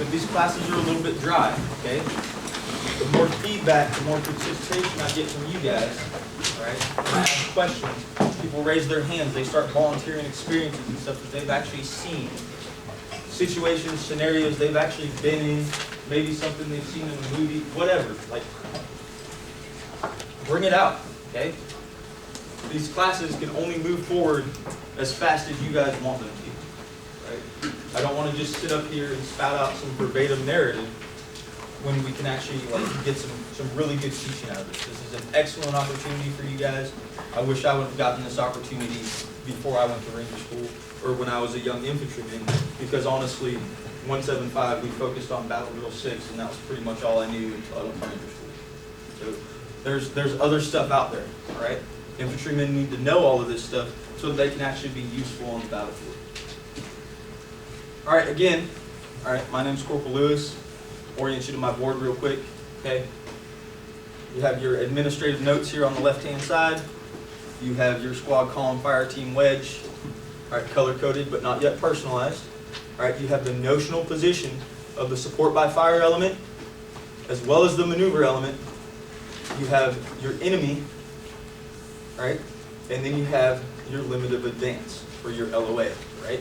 But these classes are a little bit dry, okay? The more feedback, the more participation I get from you guys, all right? When I ask questions, people raise their hands, they start volunteering experiences and stuff that they've actually seen. Situations, scenarios they've actually been in, maybe something they've seen in a movie, whatever. Like, bring it out, okay? These classes can only move forward as fast as you guys want them to, right? I don't want to just sit up here and spout out some verbatim narrative when we can actually get some really good teaching out of this. This is an excellent opportunity for you guys. I wish I would have gotten this opportunity before I went to Ranger School or when I was a young infantryman, because honestly, 175, we focused on Battle Drill 6, and that was pretty much all I knew until I went to Ranger School. So there's other stuff out there, all right? Infantrymen need to know all of this stuff so that they can actually be useful on the battlefield. All right, again, all right, my name's Corporal Lewis. Orient you to my board real quick, okay? You have your administrative notes here on the left-hand side. You have your squad column fire team wedge, all right, color-coded but not yet personalized. All right, you have the notional position of the support by fire element as well as the maneuver element. You have your enemy, all right, and then you have your limit of advance, or your LOA, right?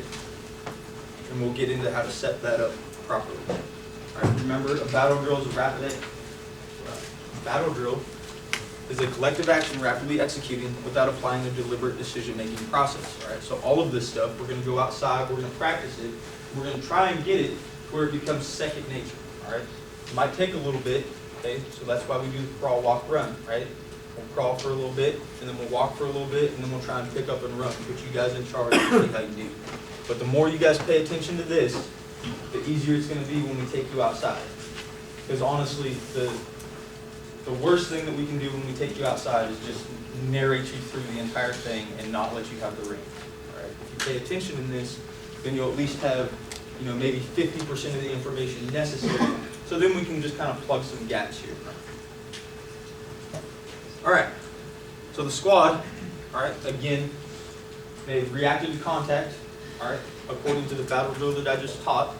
And we'll get into how to set that up properly. All right, remember, a battle drill is a battle drill is a collective action rapidly executing without applying a deliberate decision-making process. All right, so all of this stuff, we're going to go outside, we're going to practice it, we're going to try and get it where it becomes second nature. All right, it might take a little bit, okay, so that's why we do the crawl, walk, run, right? We'll crawl for a little bit, and then we'll walk for a little bit, and then we'll try and pick up and run, put you guys in charge and see how you do. But the more you guys pay attention to this, the easier it's going to be when we take you outside. Because honestly, the worst thing that we can do when we take you outside is just narrate you through the entire thing and not let you have the reins. All right? If you pay attention in this, then you'll at least have, maybe 50% of the information necessary. So then we can just kind of plug some gaps here. All right. So the squad, all right, again, they've reacted to contact, all right, according to the battle drill that I just taught.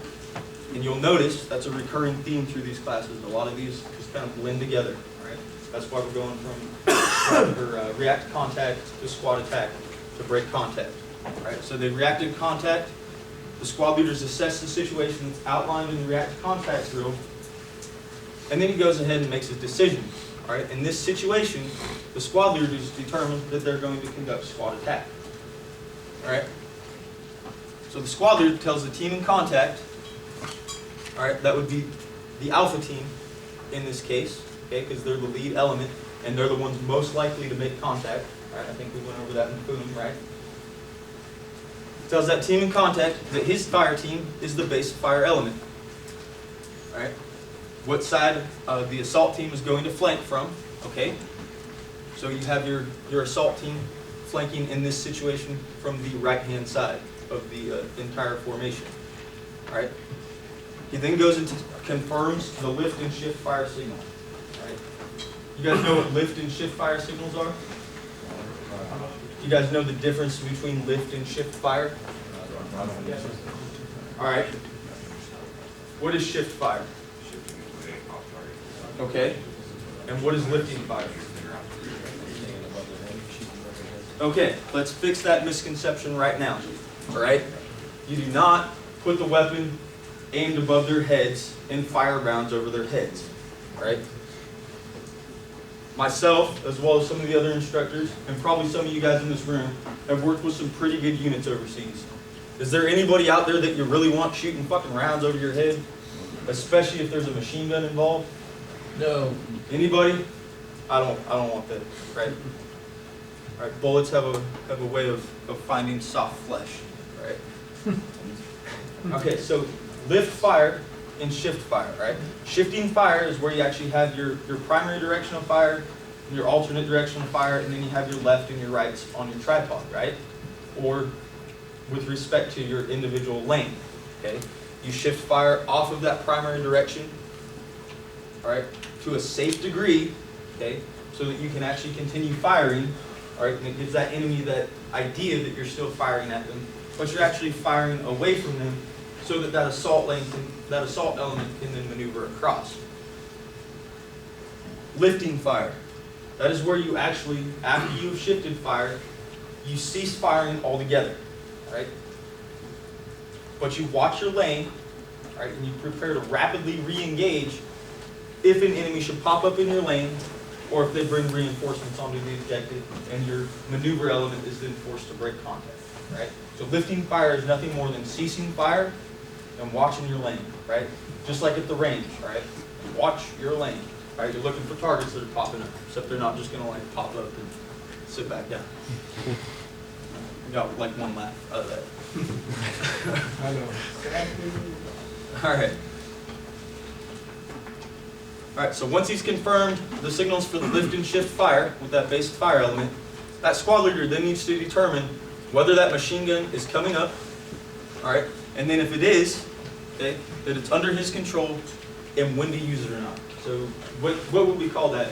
And you'll notice that's a recurring theme through these classes. A lot of these just kind of blend together. All right? That's why we're going from reactive contact to squad attack to break contact. All right? So they reacted to contact. The squad leaders assess the situation that's outlined in the reactive contact drill. And then he goes ahead and makes a decision. All right? In this situation, the squad leaders determine that they're going to conduct squad attack. All right? So the squad leader tells the team in contact, all right, that would be the alpha team in this case, okay, because they're the lead element and they're the ones most likely to make contact. All right, I think we went over that in Boom, right? Tells that team in contact that his fire team is the base fire element. All right, what side the assault team is going to flank from, okay? So you have your assault team flanking in this situation from the right-hand side of the entire formation. All right. He then goes and confirms the lift and shift fire signal. All right. You guys know what lift and shift fire signals are? You guys know the difference between lift and shift fire? All right. What is shift fire? Okay. And what is lifting fire? Okay, let's fix that misconception right now. All right? You do not put the weapon aimed above their heads and fire rounds over their heads. All right? Myself, as well as some of the other instructors, and probably some of you guys in this room, have worked with some pretty good units overseas. Is there anybody out there that you really want shooting fucking rounds over your head? Especially if there's a machine gun involved? No. Anybody? I don't want that, right? All right, bullets have a way of finding soft flesh, right? Okay, so lift fire and shift fire, right? Shifting fire is where you actually have your primary direction of fire, your alternate direction of fire, and then you have your left and your rights on your tripod, right? Or with respect to your individual lane, okay? You shift fire off of that primary direction, all right, to a safe degree, okay, so that you can actually continue firing, all right, and it gives that enemy that idea that you're still firing at them, but you're actually firing away from them so that that assault element can then maneuver across. Lifting fire. That is where you actually, after you've shifted fire, you cease firing altogether, right? But you watch your lane, right, and you prepare to rapidly re-engage if an enemy should pop up in your lane, or if they bring reinforcements onto the objective, and your maneuver element is then forced to break contact, right? So lifting fire is nothing more than ceasing fire and watching your lane, right? Just like at the range, right? Watch your lane, right? You're looking for targets that are popping up, except they're not just going to like pop up and sit back down. You got like one laugh out of that. I know. All right. All right, so once he's confirmed the signals for the lift and shift fire with that basic fire element, that squad leader then needs to determine whether that machine gun is coming up, all right, and then if it is, okay, that it's under his control and when to use it or not. So what would we call that?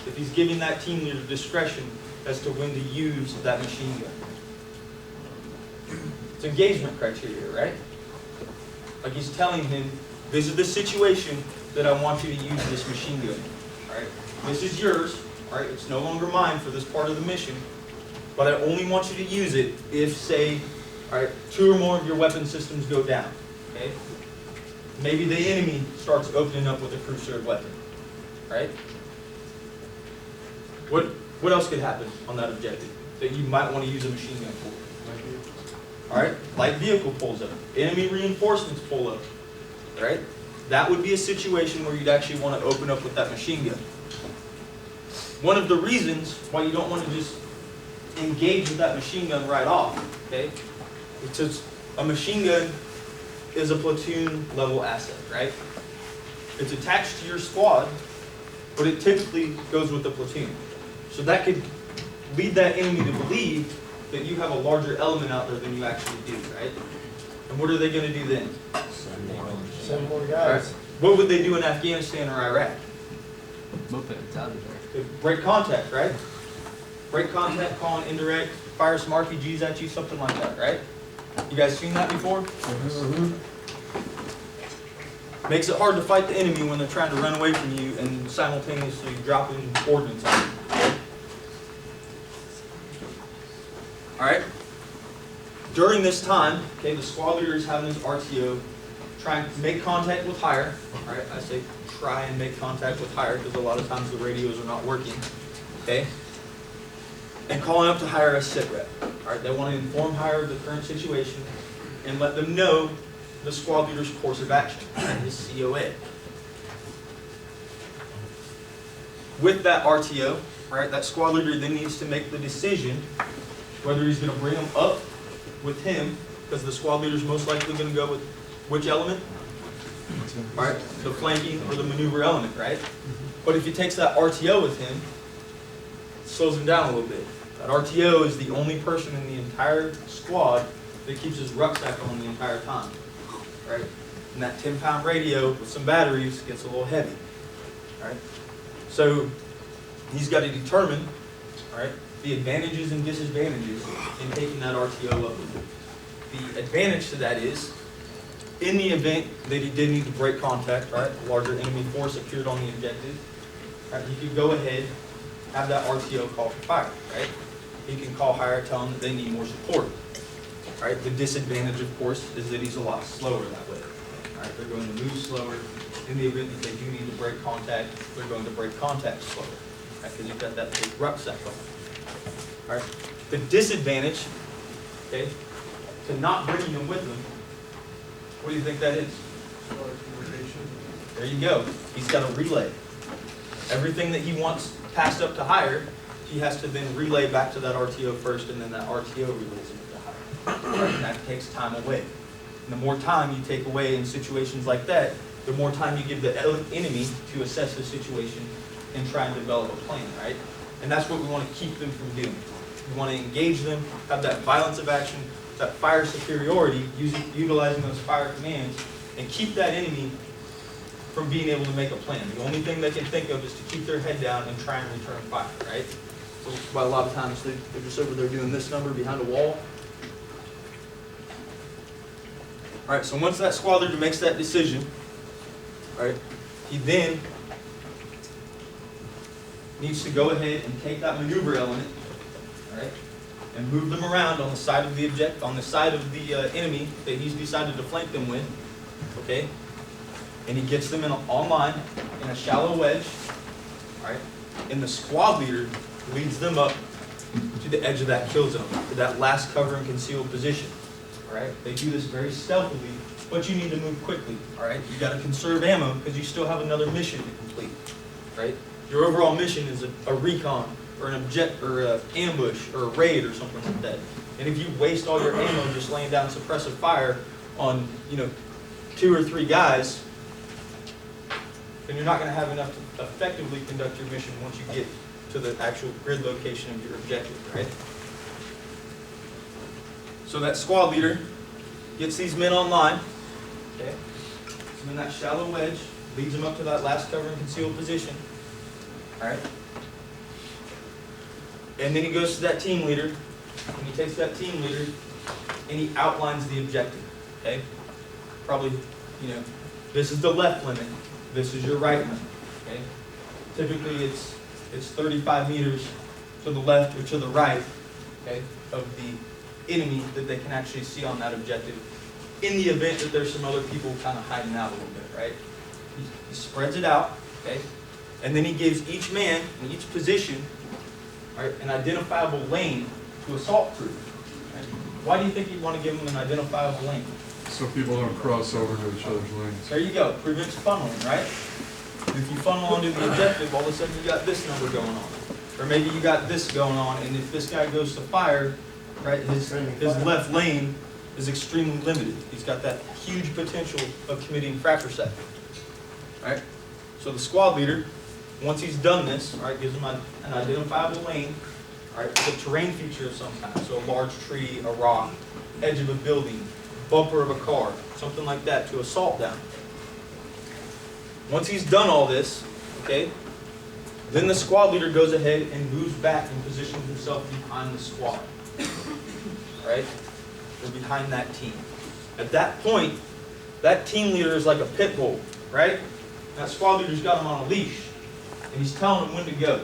If he's giving that team leader discretion as to when to use that machine gun. It's engagement criteria, right? Like he's telling him, this is the situation that I want you to use this machine gun. All right? This is yours. All right? It's no longer mine for this part of the mission, but I only want you to use it if, say, all right, 2 or more of your weapon systems go down. Okay? Maybe the enemy starts opening up with a crew-served weapon. Right? What else could happen on that objective that you might want to use a machine gun for? All right, light vehicle pulls up, enemy reinforcements pull up, right? That would be a situation where you'd actually want to open up with that machine gun. One of the reasons why you don't want to just engage with that machine gun right off, okay? Because a machine gun is a platoon level asset, right? It's attached to your squad, but it typically goes with the platoon. So that could lead that enemy to believe that you have a larger element out there than you actually do, right? And what are they going to do then? Send more guys. Right? What would they do in Afghanistan or Iraq? Move it, it's out of there. They'd break contact, right? Break contact, call an indirect, fire some RPGs at you, something like that, right? You guys seen that before? Mm-hmm. Makes it hard to fight the enemy when they're trying to run away from you and simultaneously dropping ordnance on you. All right. During this time, okay, the squad leader is having his RTO, trying to make contact with higher. All right, I say try and make contact with higher because a lot of times the radios are not working. Okay. And calling up to higher as sit rep. All right, they want to inform higher of the current situation and let them know the squad leader's course of action, right, his COA. With that RTO, right, that squad leader then needs to make the decision whether he's going to bring them up with him, because the squad leader is most likely going to go with which element? Right, the flanking or the maneuver element, right? But if he takes that RTO with him, it slows him down a little bit. That RTO is the only person in the entire squad that keeps his rucksack on the entire time, right? And that 10-pound radio with some batteries gets a little heavy, right? So he's got to determine, right, the advantages and disadvantages in taking that RTO up. The advantage to that is, in the event that he did need to break contact, right, a larger enemy force appeared on the objective, right, he could go ahead, have that RTO call for fire, right? He can call higher, tell them that they need more support, right? The disadvantage, of course, is that he's a lot slower that way, right? They're going to move slower. In the event that they do need to break contact, they're going to break contact slower, right? Because you've got that big rucksack on. All right. The disadvantage, okay, to not bringing them with them, what do you think that is? There you go. He's got a relay. Everything that he wants passed up to higher, he has to then relay back to that RTO first, and then that RTO relays it to higher. Right? And that takes time away. And the more time you take away in situations like that, the more time you give the enemy to assess the situation and try and develop a plan, right? And that's what we want to keep them from doing. We want to engage them, have that violence of action, that fire superiority, utilizing those fire commands, and keep that enemy from being able to make a plan. The only thing they can think of is to keep their head down and try and return fire, right? So that's why a lot of times they're just over there doing this number behind a wall. All right, so once that squad leader makes that decision, all right, he then needs to go ahead and take that maneuver element, all right, and move them around on the side of the enemy that he's decided to flank them with, okay? And he gets them online in a shallow wedge, all right? And the squad leader leads them up to the edge of that kill zone, to that last cover and conceal position, all right? They do this very stealthily, but you need to move quickly, all right? You got to conserve ammo because you still have another mission to complete, right? Your overall mission is a recon or an ambush or a raid or something like that. And if you waste all your ammo just laying down suppressive fire on, 2 or 3 guys, then you're not going to have enough to effectively conduct your mission once you get to the actual grid location of your objective, right? So that squad leader gets these men online, okay? So in that shallow wedge, leads them up to that last cover and concealed position, all right? And then he goes to that team leader, and he takes that team leader, and he outlines the objective, okay? Probably, this is the left limit, this is your right limit, okay? Typically it's 35 meters to the left or to the right, okay, of the enemy that they can actually see on that objective in the event that there's some other people kind of hiding out a little bit, right? He spreads it out, okay? And then he gives each man in each position, right, an identifiable lane to assault through. Right? Why do you think you'd want to give them an identifiable lane? So people don't cross over to each other's lanes. There you go. Prevents funneling, right? If you funnel onto the objective, all of a sudden you got this number going on. Or maybe you got this going on, and if this guy goes to fire, right, his left lane is extremely limited. He's got that huge potential of committing fratricide. Right? So the squad leader, once he's done this, right, gives him an identifiable lane, right, with a terrain feature of some kind. So a large tree, a rock, edge of a building, bumper of a car, something like that to assault down. Once he's done all this, okay, then the squad leader goes ahead and moves back and positions himself behind the squad, right, or behind that team. At that point, that team leader is like a pit bull, right? That squad leader's got him on a leash, and he's telling him when to go.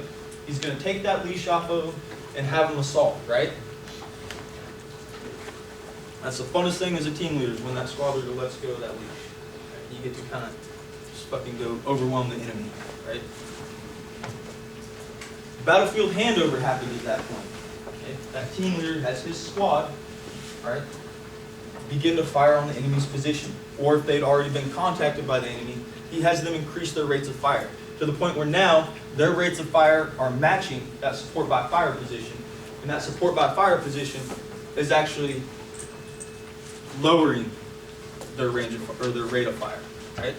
He's going to take that leash off of him and have him assault, right? That's the funnest thing as a team leader is when that squad leader lets go of that leash. You get to kind of just fucking go overwhelm the enemy, right? Battlefield handover happens at that point. Okay? That team leader has his squad, right, begin to fire on the enemy's position. Or if they'd already been contacted by the enemy, he has them increase their rates of fire to the point where now their rates of fire are matching that support by fire position. And that support by fire position is actually lowering their range of, or their rate of fire, right?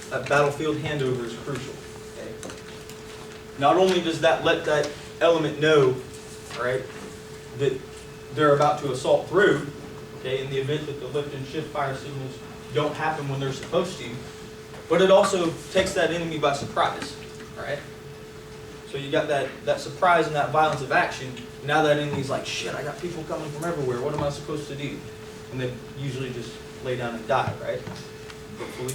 That battlefield handover is crucial. Okay? Not only does that let that element know, right, that they're about to assault through, okay, in the event that the lift and shift fire signals don't happen when they're supposed to, but it also takes that enemy by surprise, right? So you got that surprise and that violence of action. Now that enemy's like, shit, I got people coming from everywhere. What am I supposed to do? And they usually just lay down and die, right? Hopefully.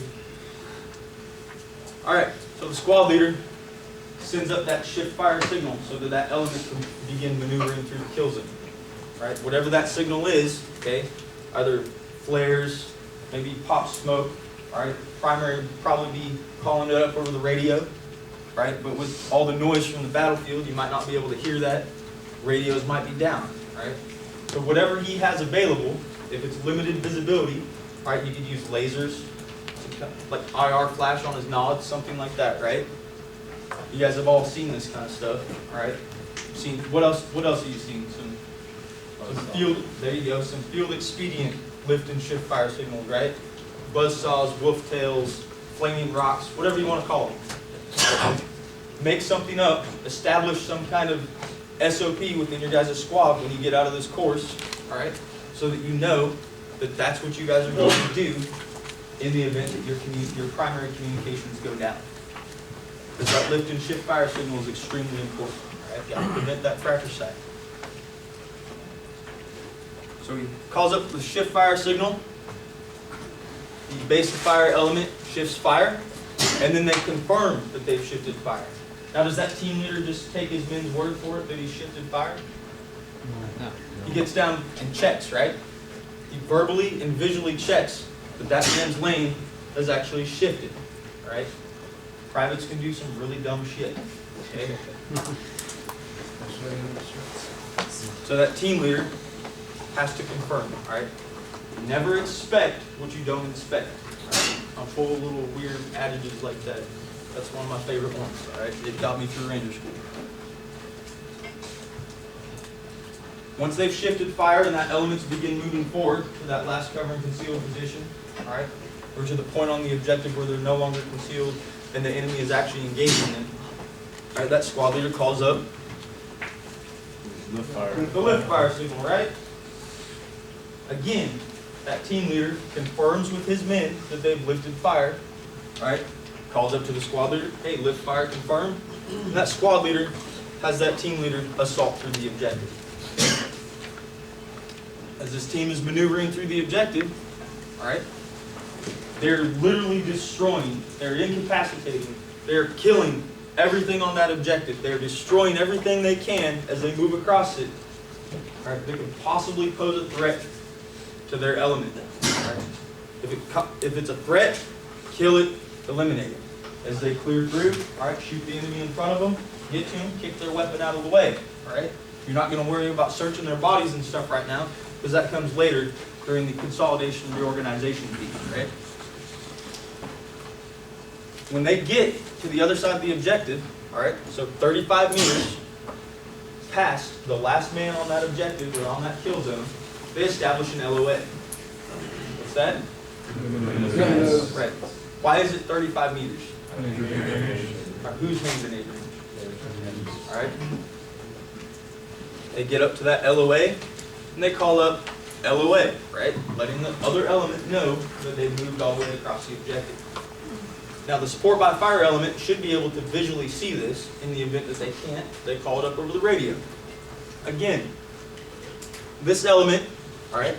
All right, so the squad leader sends up that shift fire signal so that that element can begin maneuvering through the kill zone, right? Whatever that signal is, okay, either flares, maybe pop smoke, all right? Primary would probably be calling it up over the radio, right? But with all the noise from the battlefield, you might not be able to hear that. Radios might be down, right? So whatever he has available, if it's limited visibility, right, you could use lasers, like IR flash on his nods, something like that, right? You guys have all seen this kind of stuff, all right? Seen what else? What else have you seen? Some field. There you go. Some field expedient lift and shift fire signals, right? Buzzsaws, wolf tails, flaming rocks, whatever you want to call them. Make something up. Establish some kind of SOP within your guys' squad when you get out of this course, all right? So that you know that that's what you guys are going to do in the event that your primary communications go down. Because that lift and shift fire signal is extremely important. Right? Got to prevent that fratricide. So he calls up the shift fire signal. The base of fire element shifts fire, and then they confirm that they've shifted fire. Now, does that team leader just take his men's word for it that he shifted fire? No. He gets down and checks, right? He verbally and visually checks that that man's lane has actually shifted, right? Privates can do some really dumb shit, okay? So that team leader has to confirm, all right? Never expect what you don't expect. Right? I'm full of little weird adages like that. That's one of my favorite ones, all right? It got me through Ranger School. Once they've shifted fire and that elements begin moving forward to that last cover and concealed position, all right, or to the point on the objective where they're no longer concealed and the enemy is actually engaging them, all right, that squad leader calls up the lift fire signal, right? Again, that team leader confirms with his men that they've lifted fire, right? Calls up to the squad leader, hey, lift fire confirmed. And that squad leader has that team leader assault through the objective. As this team is maneuvering through the objective, all right, they're literally destroying, they're incapacitating, they're killing everything on that objective. They're destroying everything they can as they move across it. All right, they could possibly pose a threat to their element. All right? If it's a threat, kill it, eliminate it. As they clear through, all right, shoot the enemy in front of them, get to them, kick their weapon out of the way. All right, you're not going to worry about searching their bodies and stuff right now, because that comes later during the consolidation and reorganization piece. Right? When they get to the other side of the objective, all right, so 35 meters past the last man on that objective or on that kill zone, they establish an LOA. What's that? Right. Why is it 35 meters? Who's named the neighbor? All right. They get up to that LOA, and they call up LOA, right? Letting the other element know that they've moved all the way across the objective. Now, the support by fire element should be able to visually see this. In the event that they can't, they call it up over the radio. Again, this element, all right,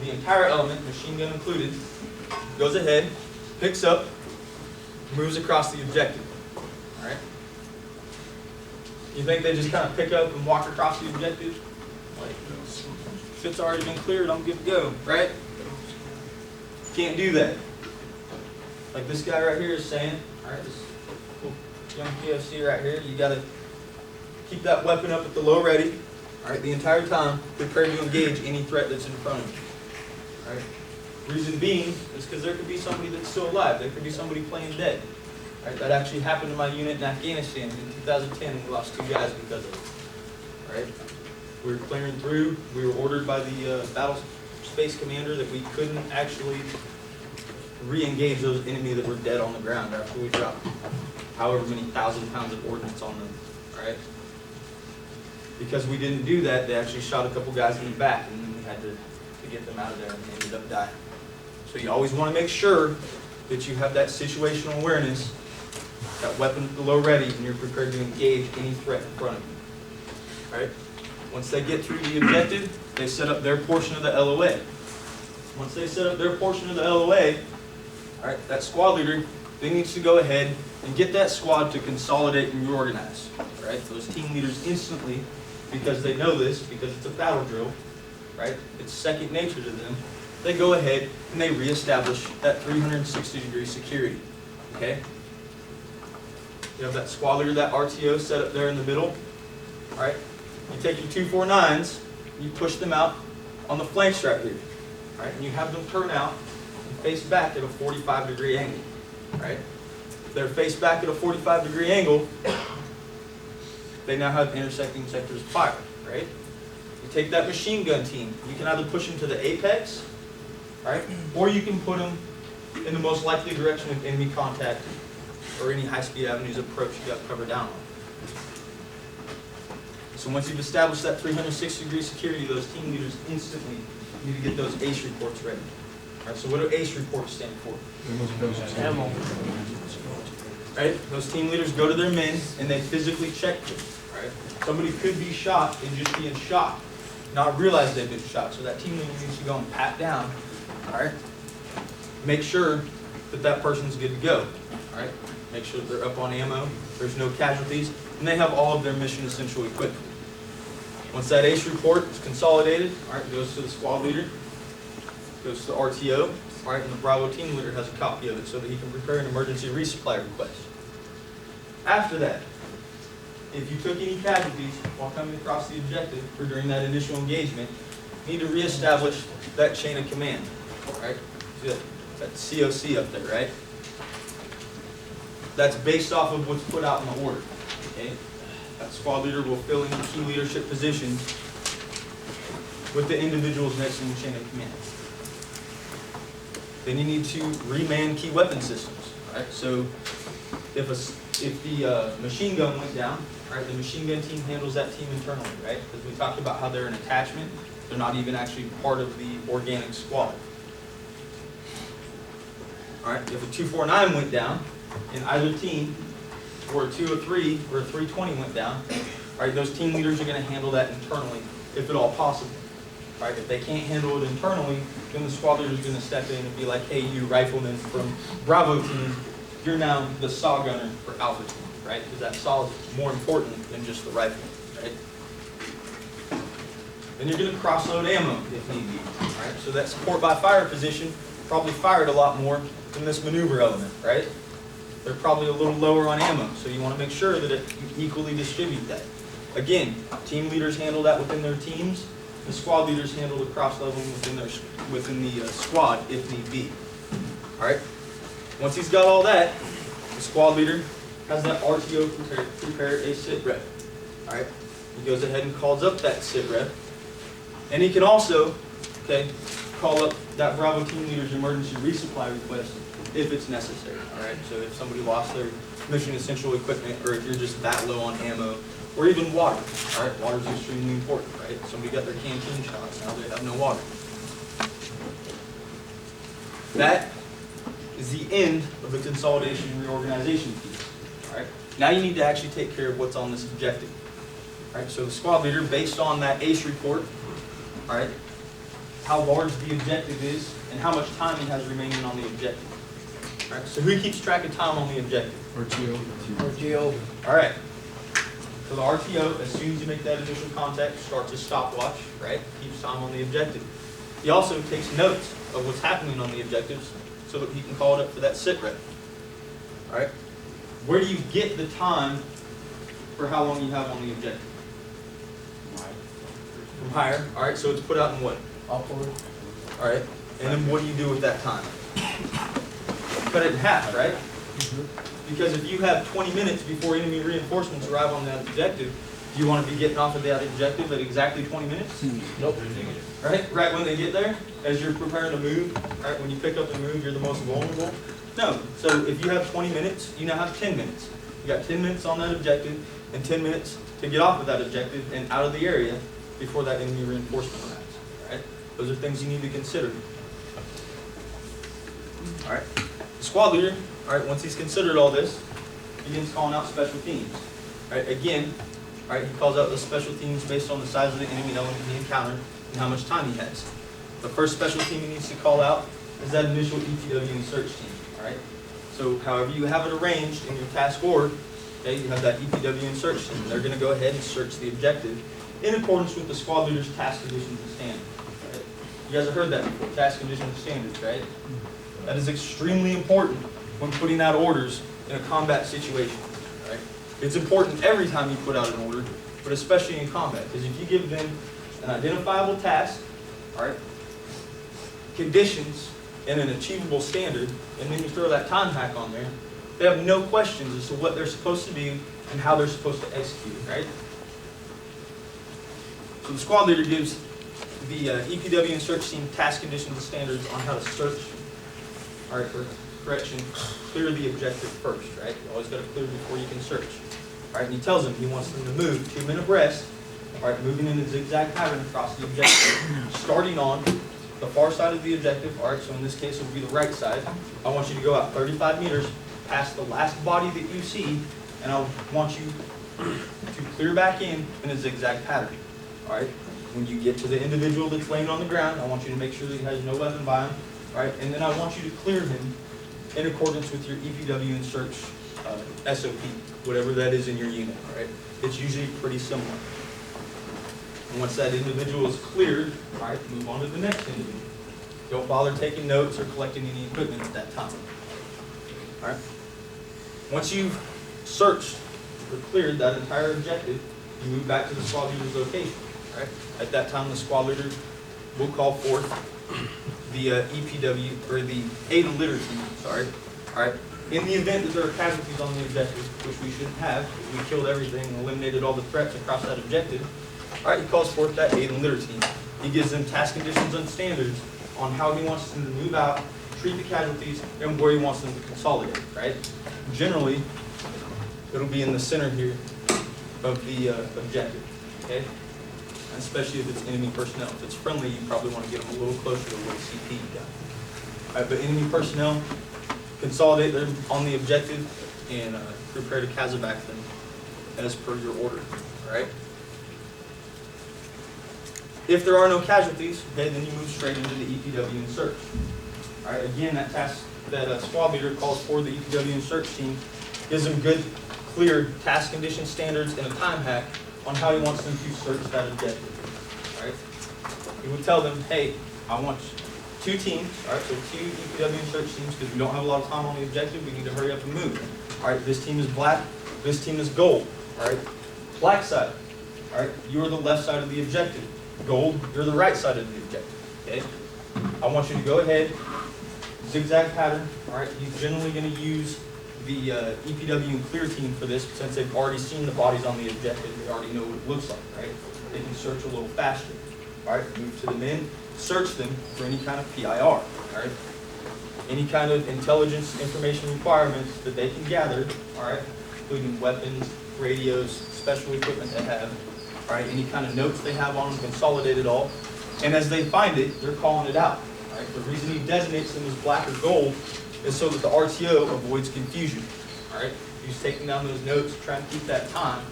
the entire element, machine gun included, goes ahead, picks up, moves across the objective. All right. You think they just kind of pick up and walk across the objective? Like, if it's already been cleared, I'm good to go, right? Can't do that. Like this guy right here is saying, all right, this cool young PFC right here, you got to keep that weapon up at the low ready, all right, the entire time, prepared to engage any threat that's in front of you. All right. Reason being is because there could be somebody that's still alive. There could be somebody playing dead. All right, that actually happened to my unit in Afghanistan in 2010. We lost 2 guys because of it. All right. We were clearing through. We were ordered by the battle space commander that we couldn't actually re-engage those enemy that were dead on the ground after we dropped however many 1,000 pounds of ordnance on them. All right. Because we didn't do that, they actually shot a couple guys in the back, and then we had to get them out of there, and they ended up dying. So you always want to make sure that you have that situational awareness, that weapon at the low ready, and you're prepared to engage any threat in front of you. All right? Once they get through the objective, they set up their portion of the LOA. Once they set up their portion of the LOA, all right, that squad leader, they needs to go ahead and get that squad to consolidate and reorganize. All right? Those team leaders instantly, because they know this, because it's a battle drill, right? It's second nature to them. They go ahead and they reestablish that 360-degree security. Okay? You have that squad leader, that RTO set up there in the middle. All right? You take your 249s, you push them out on the flanks right here. All right? And you have them turn out and face back at a 45-degree angle. All right? If they're faced back at a 45-degree angle, they now have intersecting sectors of fire. Right? You take that machine gun team, you can either push them to the apex, right, or you can put them in the most likely direction of enemy contact or any high-speed avenues approach you got covered down on. So once you've established that 360-degree security, those team leaders instantly need to get those ACE reports ready. All right, so what do ACE reports stand for? Ammo. Right? Those team leaders go to their men and they physically check them. Right? Somebody could be shot and just be in shock. not realize they've been shot. So that team leader needs to go and pat down, all right? Make sure that that person's good to go, all right? Make sure that they're up on ammo, there's no casualties, and they have all of their mission essential equipment. Once that ACE report is consolidated, all right, goes to the squad leader, goes to the RTO, all right, and the Bravo team leader has a copy of it so that he can prepare an emergency resupply request. After that, if you took any casualties while coming across the objective or during that initial engagement, you need to reestablish that chain of command, all right? See that COC up there, right? That's based off of what's put out in the order, okay? That squad leader will fill in key leadership positions with the individuals next in the chain of command. Then you need to reman key weapon systems, all right? So if the machine gun went down, all right, the machine gun team handles that team internally, right? Because we talked about how they're an attachment. They're not even actually part of the organic squad. All right, if a 249 went down in either team, or a 203 or a 320 went down, all right, those team leaders are going to handle that internally, if at all possible. All right, if they can't handle it internally, then the squad leader is going to step in and be like, hey, you rifleman from Bravo team, you're now the saw gunner for Alpha team, right? Because that saw is more important than just the rifle, right? Then you're going to cross-load ammo if need be, all right? So that support by fire position probably fired a lot more than this maneuver element, right? They're probably a little lower on ammo, so you want to make sure that you equally distribute that. Again, team leaders handle that within their teams. The squad leaders handle the cross-leveling within the squad if need be. All right. Once he's got all that, the squad leader has that RTO prepare a sit rep. All right. He goes ahead and calls up that sit rep, and he can also, okay, call up that Bravo team leader's emergency resupply request if it's necessary. All right. So if somebody lost their mission essential equipment, or if you're just that low on ammo, or even water. All right. Water is extremely important. Right. Somebody got their canteen shots. Now they have no water. That is the end of the consolidation and reorganization piece. All right. Now you need to actually take care of what's on this objective. All right. So the squad leader, based on that ACE report, all right, how large the objective is and how much time he has remaining on the objective. All right. So who keeps track of time on the objective? RTO. All right. So the RTO, as soon as you make that initial contact, starts a stopwatch. Right. Keeps time on the objective. He also takes notes of what's happening on the objectives, so that he can call it up for that sit rep. All right. Where do you get the time for how long you have on the objective? From higher. All right. So it's put out in what? Upward. All right. And then what do you do with that time? Cut it in half, right? Because if you have 20 minutes before enemy reinforcements arrive on that objective, do you want to be getting off of that objective at exactly 20 minutes? Nope. Right? Right when they get there, as you're preparing to move, right? When you pick up the move, you're the most vulnerable. No. So if you have 20 minutes, you now have 10 minutes. You got 10 minutes on that objective and 10 minutes to get off of that objective and out of the area before that enemy reinforcement arrives. Right? Those are things you need to consider. All right. The squad leader, all right, once he's considered all this, begins calling out special teams. All right. Again, all right, he calls out the special teams based on the size of the enemy element he encountered and how much time he has. The first special team he needs to call out is that initial EPW and search team. All right. So however you have it arranged in your task org, okay, you have that EPW and search team. They're going to go ahead and search the objective in accordance with the squad leader's task conditions and standards. Right? You guys have heard that before, task conditions and standards, right? That is extremely important when putting out orders in a combat situation. Right? It's important every time you put out an order, but especially in combat, because if you give them an identifiable task, all right, conditions, and an achievable standard, and then you throw that time hack on there, they have no questions as to what they're supposed to do and how they're supposed to execute, right? So the squad leader gives the EPW and search team task conditions and standards on how to search, all right, for correction, clear the objective first, right? You always got to clear before you can search. All right, and he tells them he wants them to move 2 men abreast, all right, moving in a zigzag pattern across the objective, starting on the far side of the objective. All right, so in this case it will be the right side. I want you to go out 35 meters past the last body that you see, and I want you to clear back in a zigzag pattern. All right, When you get to the individual that's laying on the ground, I want you to make sure that he has no weapon by him, right? And then I want you to clear him in accordance with your EPW and search SOP, whatever that is in your unit, right? It's usually pretty similar. And once that individual is cleared, all right, move on to the next individual. Don't bother taking notes or collecting any equipment at that time. All right? Once you've searched or cleared that entire objective, you move back to the squad leader's location. All right? At that time, the squad leader will call forth the EPW, or the aid and litter team, sorry. All right? In the event that there are casualties on the objective, which we shouldn't have, if we killed everything and eliminated all the threats across that objective, all right, he calls forth that aid and litter team. He gives them task conditions and standards on how he wants them to move out, treat the casualties, and where he wants them to consolidate, right? Generally, it'll be in the center here of the objective, okay? And especially if it's enemy personnel. If it's friendly, you probably want to get them a little closer to where CP you got. All right, but enemy personnel, consolidate them on the objective and prepare to casevac them as per your order, all right? If there are no casualties, okay, then you move straight into the EPW and search. All right, again, that task, that squad leader calls for the EPW and search team, gives them good, clear task condition standards and a time hack on how he wants them to search that objective. All right, he would tell them, hey, I want 2 teams, all right, so 2 EPW and search teams, because we don't have a lot of time on the objective, we need to hurry up and move. All right, this team is black, this team is gold. All right, black side, all right, you are the left side of the objective. Gold, you're the right side of the objective, okay? I want you to go ahead, zigzag pattern, all right? You're generally going to use the EPW and clear team for this since they've already seen the bodies on the objective. They already know what it looks like, right? They can search a little faster, all right? Move to the men, search them for any kind of PIR, all right? Any kind of intelligence information requirements that they can gather, all right? Including weapons, radios, special equipment they have. All right, any kind of notes they have on them, consolidate it all. And as they find it, they're calling it out. All right, the reason he designates them as black or gold is so that the RTO avoids confusion. All right, he's taking down those notes, trying to keep that time.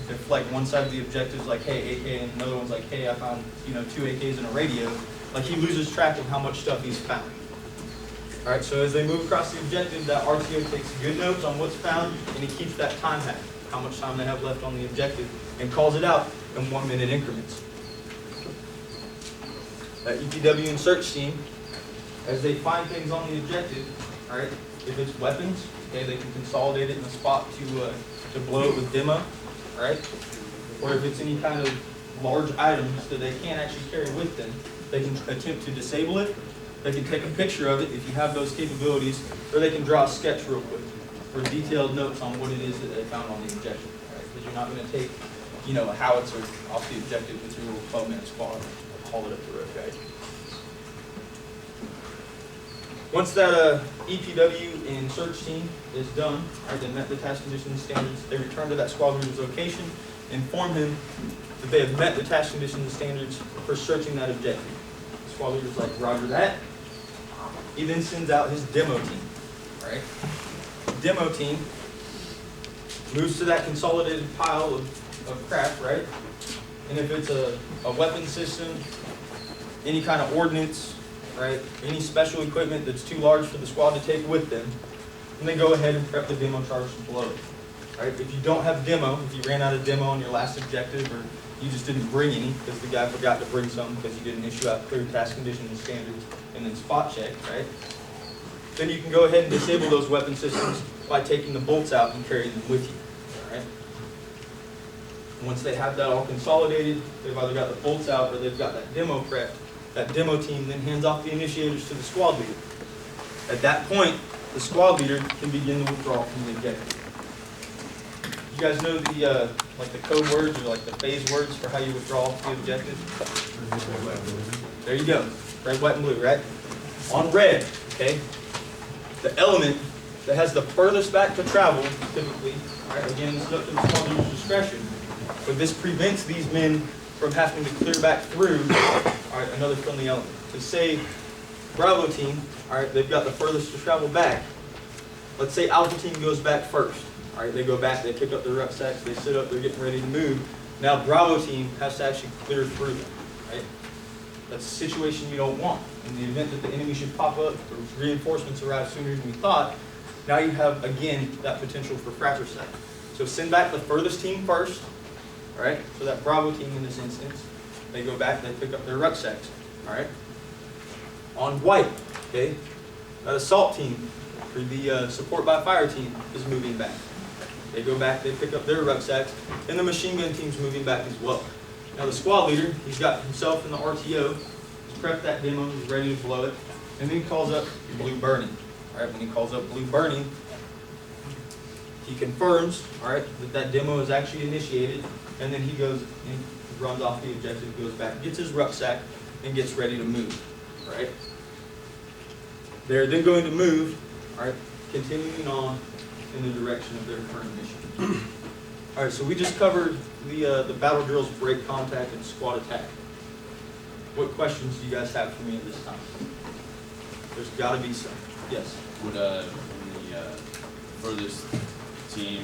If like one side of the objective is like, hey, AK, and another one's like, hey, I found 2 AKs and a radio, like he loses track of how much stuff he's found. All right, so as they move across the objective, that RTO takes good notes on what's found, and he keeps that time hack, how much time they have left on the objective, and calls it out in 1-minute increments. That EPW and search team, as they find things on the objective, all right, if it's weapons, okay, they can consolidate it in a spot to blow it with demo, all right? Or if it's any kind of large items that they can't actually carry with them, they can attempt to disable it. They can take a picture of it if you have those capabilities, or they can draw a sketch real quick for detailed notes on what it is that they found on the objective, right? Because you're not going to take a howitzer off the objective with your little 12-man squad and haul it up the road, right? Once that EPW and search team is done, right, they met the task conditions and standards, they return to that squad leader's location, inform him that they have met the task conditions and standards for searching that objective. The squad leader's like, roger that. He then sends out his demo team, right? Demo team moves to that consolidated pile of crap, right? And if it's a weapon system, any kind of ordnance, right? Any special equipment that's too large for the squad to take with them, and they go ahead and prep the demo charge to blow it. Right? If you don't have demo, if you ran out of demo on your last objective, or you just didn't bring any because the guy forgot to bring some because you didn't issue out clear task conditions and standards and then spot check, right? Then you can go ahead and disable those weapon systems by taking the bolts out and carrying them with you. All right? Once they have that all consolidated, they've either got the bolts out or they've got that demo prep. That demo team then hands off the initiators to the squad leader. At that point, the squad leader can begin the withdrawal from the objective. You guys know the the code words or like the phase words for how you withdraw the objective? There you go. Red, white, and blue, right? On red, okay, the element that has the furthest back to travel, typically, right, again, this is up to the squad leader's discretion, but this prevents these men from having to clear back through, all right, another friendly element. So say Bravo team, all right, they've got the furthest to travel back. Let's say Alpha team goes back first. All right, they go back, they pick up their rucksacks, they sit up, they're getting ready to move. Now Bravo team has to actually clear through them. right? That's a situation you don't want. In the event that the enemy should pop up or reinforcements arrive sooner than we thought, now you have, again, that potential for fratricide. So send back the furthest team first, all right? So that Bravo team in this instance, they go back, they pick up their rucksacks, all right? On white, okay, that assault team, or the support by fire team is moving back. They go back, they pick up their rucksacks, and the machine gun team's moving back as well. Now the squad leader, he's got himself in the RTO, he's prepped that demo, he's ready to blow it, and then he calls up blue burning. All right, when he calls up blue burning, he confirms, all right, that that demo is actually initiated, and then he goes and runs off the objective, goes back, gets his rucksack, and gets ready to move, all right? They're then going to move, all right, continuing on in the direction of their current mission. All right, so we just covered the battle drills, break contact, and squad attack. What questions do you guys have for me at this time? There's got to be some. Yes? Would when the furthest team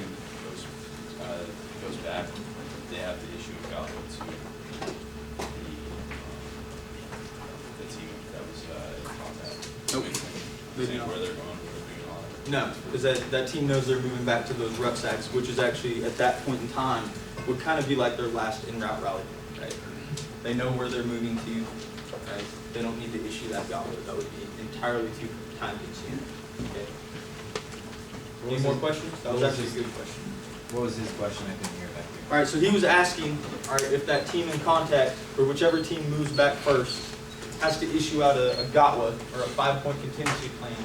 goes back, they have to issue a gauntlet to the team that was in contact? Nope. They do Saying not. where they're going, what they're doing, all that? No, because that team knows they're moving back to those rucksacks, which is actually, at that point in time, would kind of be like their last en-route rally, right? They know where they're moving to, right? They don't need to issue that gauntlet. That would be entirely too time-consuming. Okay. Any more questions? That was actually a good question. What was his question? I couldn't hear back there. All right, so he was asking, all right, if that team in contact, or whichever team moves back first, has to issue out a GOTWA, or a 5-point contingency plan,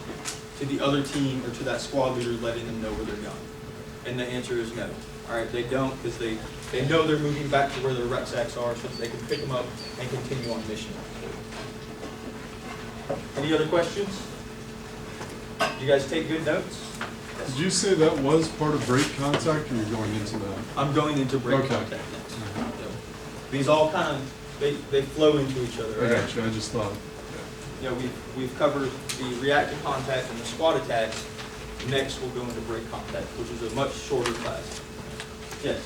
to the other team or to that squad leader, letting them know where they're going. And the answer is no. All right, they don't, because they know they're moving back to where their rucksacks are, so that they can pick them up and continue on mission. Any other questions? Did you guys take good notes? Did you say that was part of break contact, or you're going into that? I'm going into break Okay. contact next. Yep. These all kind of, they flow into each other. I Right? got you, I just thought. You know, we've covered the reactive contact and the squad attacks. Next, we'll go into break contact, which is a much shorter class. Yes?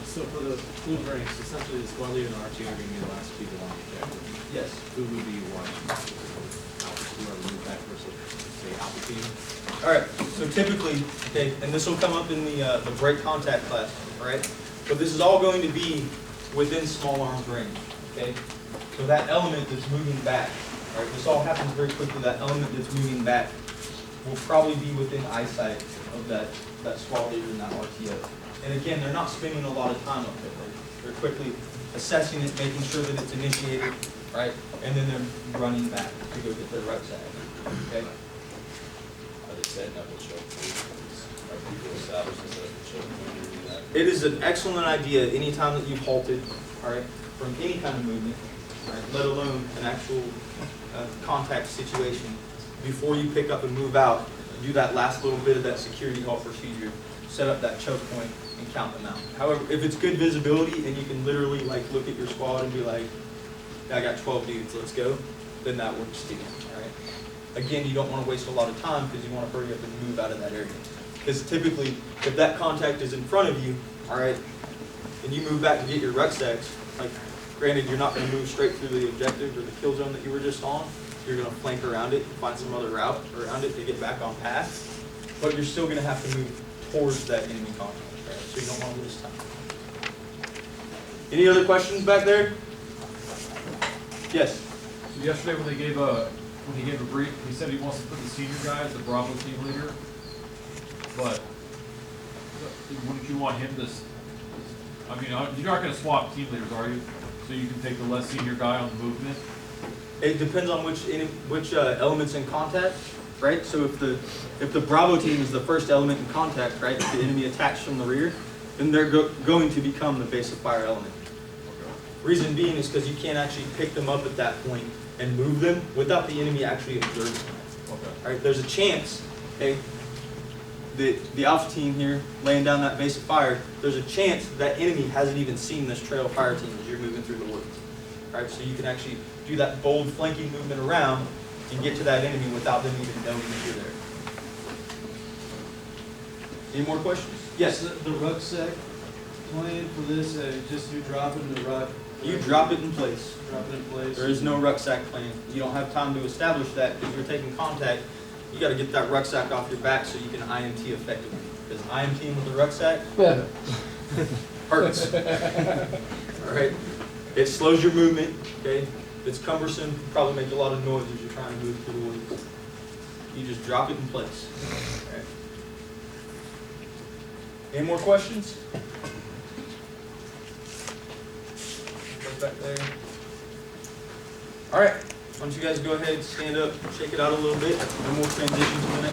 So for the blue ranks, essentially the squad leader and RTO are going to be the last people on the objective. Yes. Who would be watching? Whoever moved back versus, say, Alpha team? All right, so typically, okay, and this will come up in the break contact class, all right? But this is all going to be within small arms range, okay? So that element that's moving back, all right, this all happens very quickly, that element that's moving back will probably be within eyesight of that squad leader and that RTO. And again, they're not spending a lot of time up there. They're quickly assessing it, making sure that it's initiated, right? And then they're running back to go get their rucksack, okay? Are they setting up a choke points? Are people established to set up a choke point or do that? It is an excellent idea anytime that you've halted, all right, from any kind of movement, all right, let alone an actual contact situation. Before you pick up and move out, do that last little bit of that security halt procedure, set up that choke point and count them out. However, if it's good visibility and you can literally like look at your squad and be like, yeah, I got 12 dudes, let's go, then that works too, all right? Again, you don't want to waste a lot of time because you want to hurry up and move out of that area. Because typically, if that contact is in front of you, all right, and you move back to get your rucksacks, like, granted, you're not going to move straight through the objective or the kill zone that you were just on. You're going to flank around it and find some other route around it to get back on path. But you're still going to have to move towards that enemy contact, right? So you don't want to lose time. Any other questions back there? Yes? So yesterday when he gave a brief, he said he wants to put the senior guy as the Bravo team leader. But wouldn't you want him to, I mean, you're not going to swap team leaders, are you? So you can take the less senior guy on the movement? It depends on which elements in contact, right? So if the Bravo team is the first element in contact, right? If the enemy attacks from the rear, then they're going to become the base of fire element. Reason being is because you can't actually pick them up at that point and move them without the enemy actually observing them. Okay. All right, there's a chance, okay, the Alpha team here laying down that base of fire, there's a chance that enemy hasn't even seen this trail of fire team as you're moving through the woods. All right, so you can actually do that bold flanking movement around and get to that enemy without them even knowing that you're there. Any more questions? Yes? The rucksack plan for this, just you drop it in the ruck, You drop it in place. Drop it in place. There is no rucksack plan. You don't have time to establish that because you're taking contact. You gotta get that rucksack off your back so you can IMT effectively. Because IMTing with the rucksack hurts. All right? It slows your movement, okay? It's cumbersome, probably make a lot of noise as you're trying to move through the woods. You just drop it in place. All right? Any more questions? Go back there. All right, why don't you guys go ahead, stand up, shake it out a little bit, and we'll transition to the next.